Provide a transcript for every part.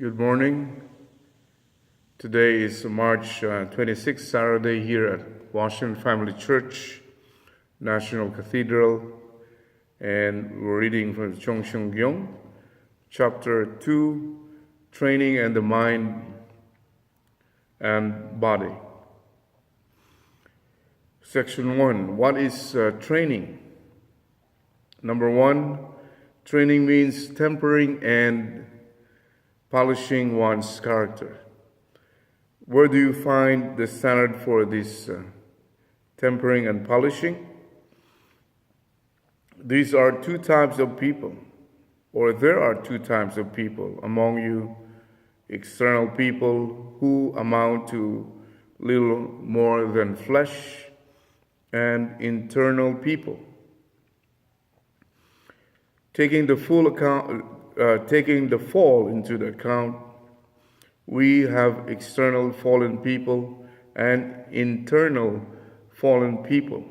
Good morning. Today is March 26th, Saturday, here at Washington Family Church, National Cathedral, and we're reading from Cheon Seong Gyeong, Chapter 2, Training and the Mind and Body. Section 1, what is training? Number 1, training means tempering and polishing one's character. Where do you find the standard for this tempering and polishing? These are two types of people, or there are two types of people among you: external people who amount to little more than flesh, and internal people. Taking the fall into the account, we have external fallen people and internal fallen people.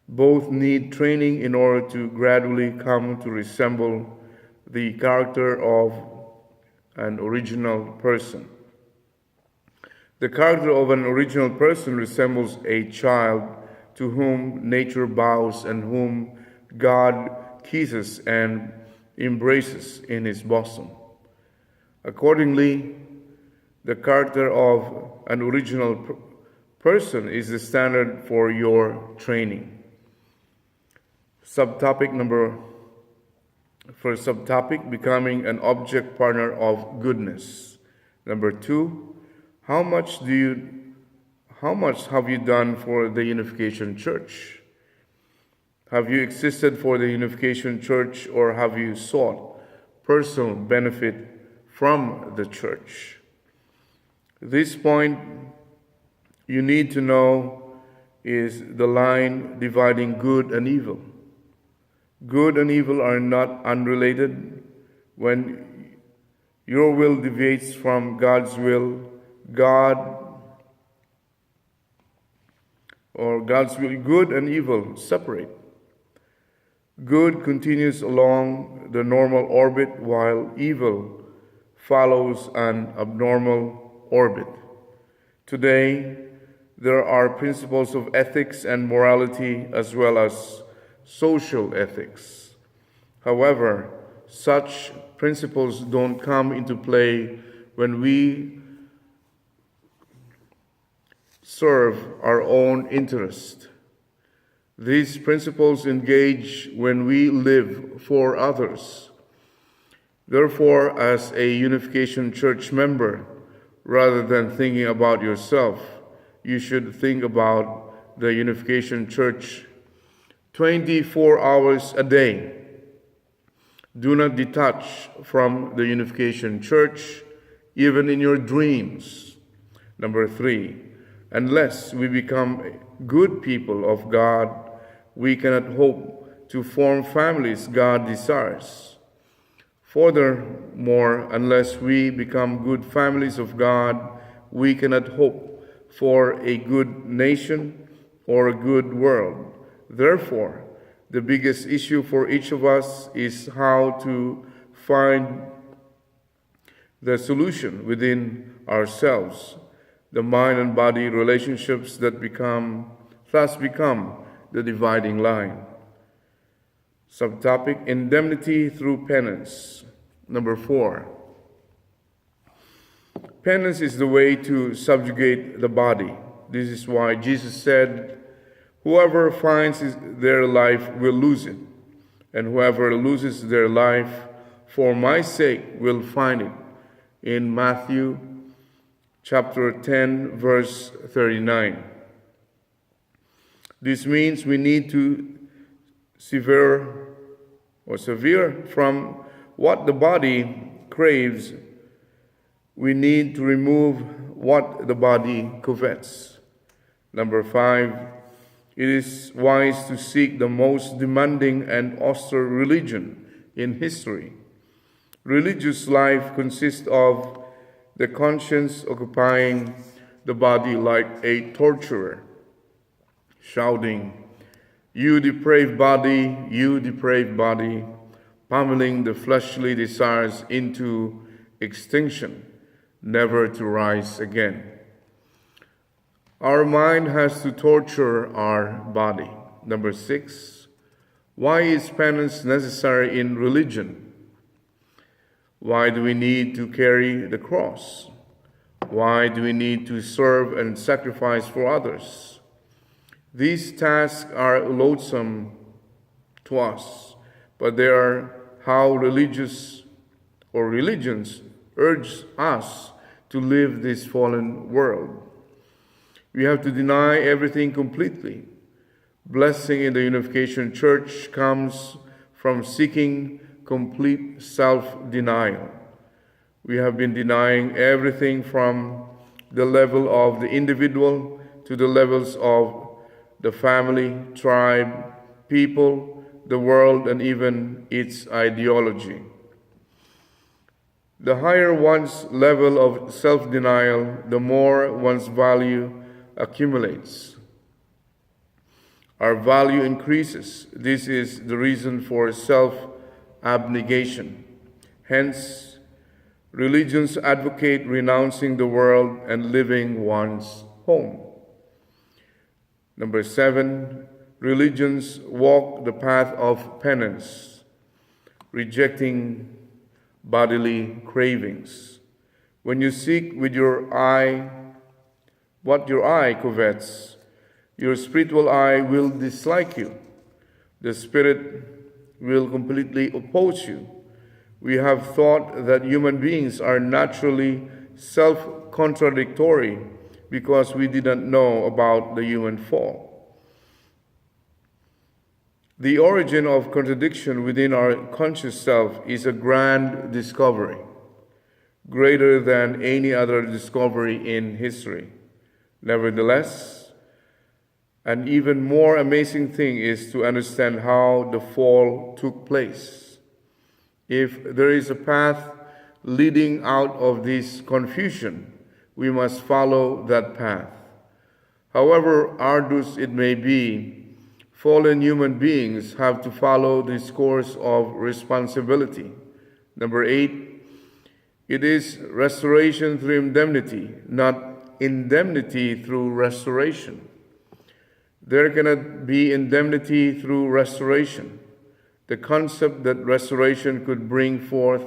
Both need training in order to gradually come to resemble the character of an original person. The character of an original person resembles a child to whom nature bows and whom God kisses and embraces in his bosom. Accordingly, the character of an original person is the standard for your training. Subtopic, becoming an object partner of goodness. Number 2, how much have you done for the Unification Church? Have you existed for the Unification Church, or have you sought personal benefit from the church? This point you need to know is the line dividing good and evil. Good and evil are not unrelated. When your will deviates from God's will, good and evil separate. Good continues along the normal orbit while evil follows an abnormal orbit. Today, there are principles of ethics and morality as well as social ethics. However, such principles don't come into play when we serve our own interest. These principles engage when we live for others. Therefore, as a Unification Church member, rather than thinking about yourself, you should think about the Unification Church 24 hours a day. Do not detach from the Unification Church, even in your dreams. Number 3, unless we become good people of God, we cannot hope to form families God desires. Furthermore, unless we become good families of God, we cannot hope for a good nation or a good world. Therefore, the biggest issue for each of us is how to find the solution within ourselves, the mind and body relationships that thus become the dividing line. Subtopic, indemnity through penance. Number 4, penance is the way to subjugate the body. This is why Jesus said, whoever finds their life will lose it, and whoever loses their life for my sake will find it, in Matthew chapter 10, verse 39. This means we need to sever from what the body craves. We need to remove what the body covets. Number 5, it is wise to seek the most demanding and austere religion in history. Religious life consists of the conscience occupying the body like a torturer, shouting, you depraved body, pummeling the fleshly desires into extinction, never to rise again. Our mind has to torture our body. Number 6, why is penance necessary in religion? Why do we need to carry the cross? Why do we need to serve and sacrifice for others? These tasks are loathsome to us, but they are how religions urge us to live this fallen world. We have to deny everything completely. Blessing in the Unification Church comes from seeking complete self-denial. We have been denying everything from the level of the individual to the levels of the family, tribe, people, the world, and even its ideology. The higher one's level of self-denial, the more one's value accumulates. Our value increases. This is the reason for self-abnegation. Hence, religions advocate renouncing the world and living one's home. Number 7, religions walk the path of penance, rejecting bodily cravings. When you seek with your eye what your eye covets, your spiritual eye will dislike you. The spirit will completely oppose you. We have thought that human beings are naturally self-contradictory because we didn't know about the human fall. The origin of contradiction within our conscious self is a grand discovery, greater than any other discovery in history. Nevertheless, an even more amazing thing is to understand how the fall took place. If there is a path leading out of this confusion, we must follow that path. However arduous it may be, fallen human beings have to follow this course of responsibility. Number 8, it is restoration through indemnity, not indemnity through restoration. There cannot be indemnity through restoration. The concept that restoration could bring forth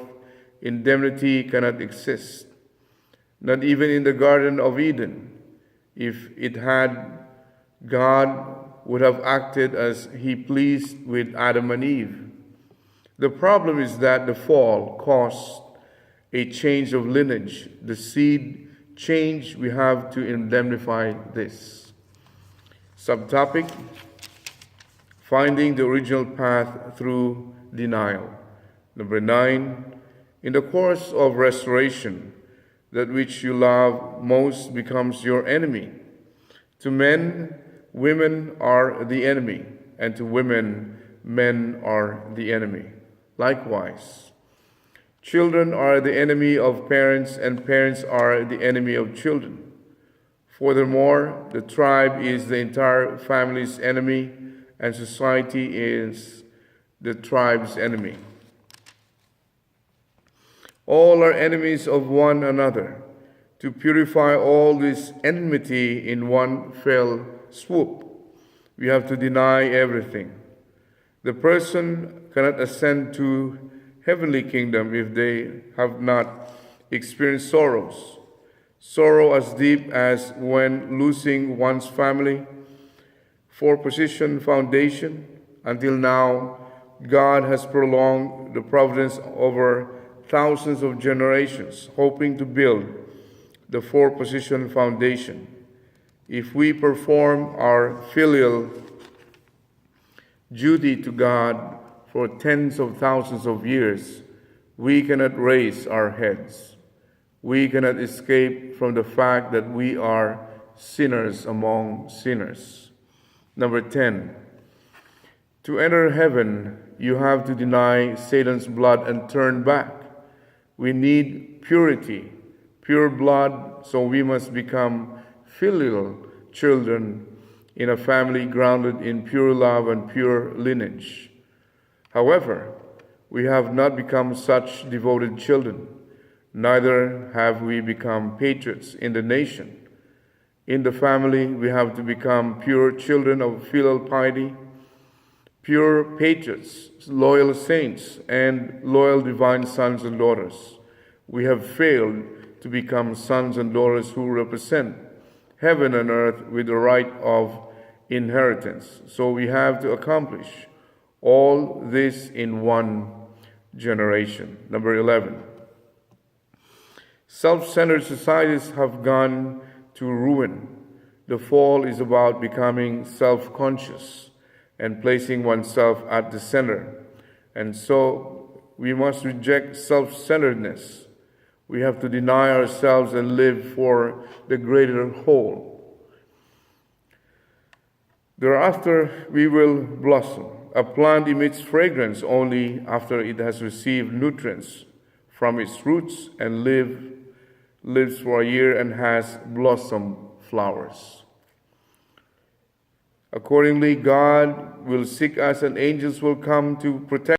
indemnity cannot exist. Not even in the Garden of Eden. If it had, God would have acted as he pleased with Adam and Eve. The problem is that the fall caused a change of lineage. The seed change, we have to indemnify this. Subtopic, finding the original path through denial. Number 9, in the course of restoration, that which you love most becomes your enemy. To men, women are the enemy, and to women, men are the enemy. Likewise, children are the enemy of parents, and parents are the enemy of children. Furthermore, the tribe is the entire family's enemy, and society is the tribe's enemy. All are enemies of one another. To purify all this enmity in one fell swoop, we have to deny everything. The person cannot ascend to heavenly kingdom if they have not experienced sorrows. Sorrow as deep as when losing one's family, four-position foundation. Until now, God has prolonged the providence over thousands of generations, hoping to build the four-position foundation. If we perform our filial duty to God for tens of thousands of years, we cannot raise our heads. We cannot escape from the fact that we are sinners among sinners. Number 10, to enter heaven, you have to deny Satan's blood and turn back. We need purity, pure blood, so we must become filial children in a family grounded in pure love and pure lineage. However, we have not become such devoted children. neither have we become patriots in the nation. In the family, we have to become pure children of filial piety, pure patriots, loyal saints, and loyal divine sons and daughters. We have failed to become sons and daughters who represent heaven and earth with the right of inheritance. So we have to accomplish all this in one generation. Number 11. Self-centered societies have gone to ruin. The fall is about becoming self-conscious and placing oneself at the center. And so we must reject self-centeredness. We have to deny ourselves and live for the greater whole. Thereafter, we will blossom. A plant emits fragrance only after it has received nutrients from its roots and lives for a year and has blossomed flowers. Accordingly, God will seek us and angels will come to protect